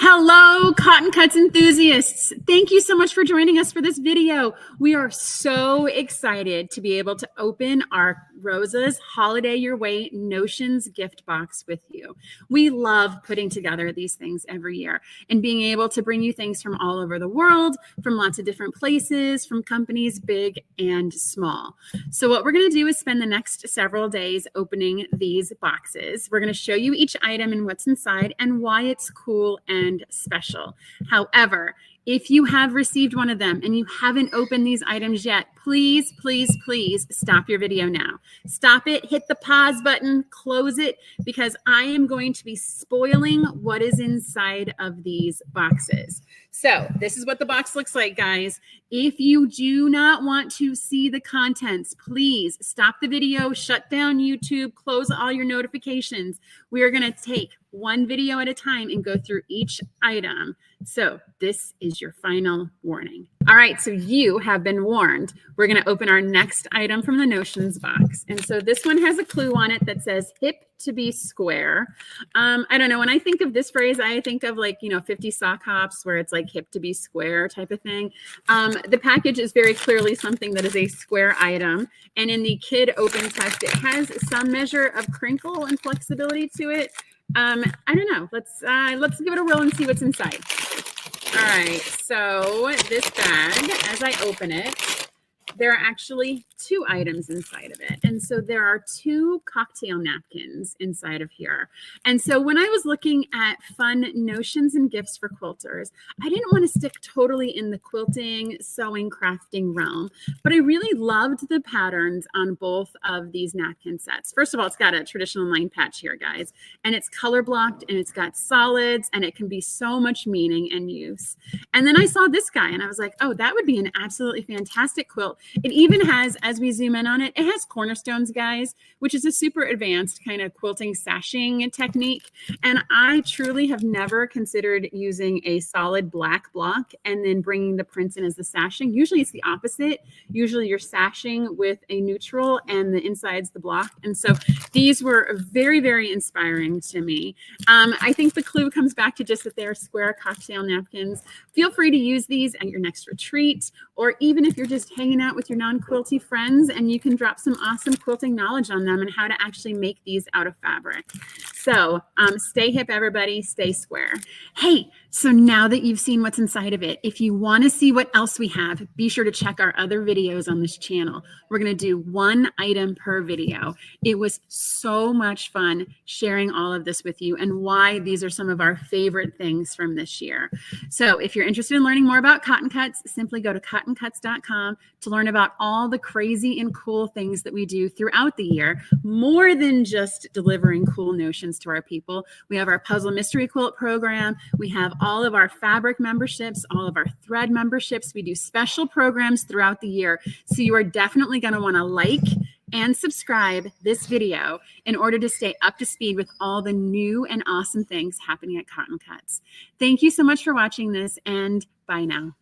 Hello, Cotton Cuts enthusiasts. Thank you so much for joining us for this video. We are so excited to be able to open our Rosa's Holiday Your Way Notions gift box with you. We love putting together these things every year and being able to bring you things from all over the world, from lots of different places, from companies big and small. So what we're going to do is spend the next several days opening these boxes. We're going to show you each item and what's inside and why it's cool and special. However, if you have received one of them and you haven't opened these items yet, please, please, please stop your video now. Stop it, hit the pause button, close it, because I am going to be spoiling what is inside of these boxes. So this is what the box looks like, guys. If you do not want to see the contents, please stop the video, shut down YouTube, close all your notifications. We are going to take one video at a time and go through each item. So this is your final warning. All right, so you have been warned. We're going to open our next item from the Notions box. And so this one has a clue on it that says hip to be square. I don't know, when I think of this phrase, I think of 50 sock hops where it's like hip to be square type of thing. The package is very clearly something that is a square item. And in the kid open test, it has some measure of crinkle and flexibility to it. I don't know. Let's give it a whirl and see what's inside. All right, so this bag, as I open it, there are actually two items inside of it. And so there are two cocktail napkins inside of here. And so when I was looking at fun notions and gifts for quilters, I didn't want to stick totally in the quilting, sewing, crafting realm, but I really loved the patterns on both of these napkin sets. First of all, it's got a traditional line patch here, guys, and it's color blocked and it's got solids and it can be so much meaning and use. And then I saw this guy and I was like, oh, that would be an absolutely fantastic quilt. It even has, as we zoom in on it, it has cornerstones, guys, which is a super advanced kind of quilting sashing technique. And I truly have never considered using a solid black block and then bringing the prints in as the sashing. Usually it's the opposite. Usually you're sashing with a neutral and the inside's the block. And so these were very, very inspiring to me. I think the clue comes back to just that they're square cocktail napkins. Feel free to use these at your next retreat, or even if you're just hanging out with your non-quilty friends, and you can drop some awesome quilting knowledge on them and how to actually make these out of fabric. So stay hip, everybody, stay square. Hey, so now that you've seen what's inside of it, if you want to see what else we have, be sure to check our other videos on this channel. We're going to do one item per video. It was so much fun sharing all of this with you and why these are some of our favorite things from this year. So if you're interested in learning more about Cotton Cuts, simply go to cottoncuts.com to learn about all the crazy and cool things that we do throughout the year, more than just delivering cool notions to our people. We have our puzzle mystery quilt program. We have all of our fabric memberships, all of our thread memberships. We do special programs throughout the year. So you are definitely going to want to like and subscribe this video in order to stay up to speed with all the new and awesome things happening at Cotton Cuts. Thank you so much for watching this, and bye now.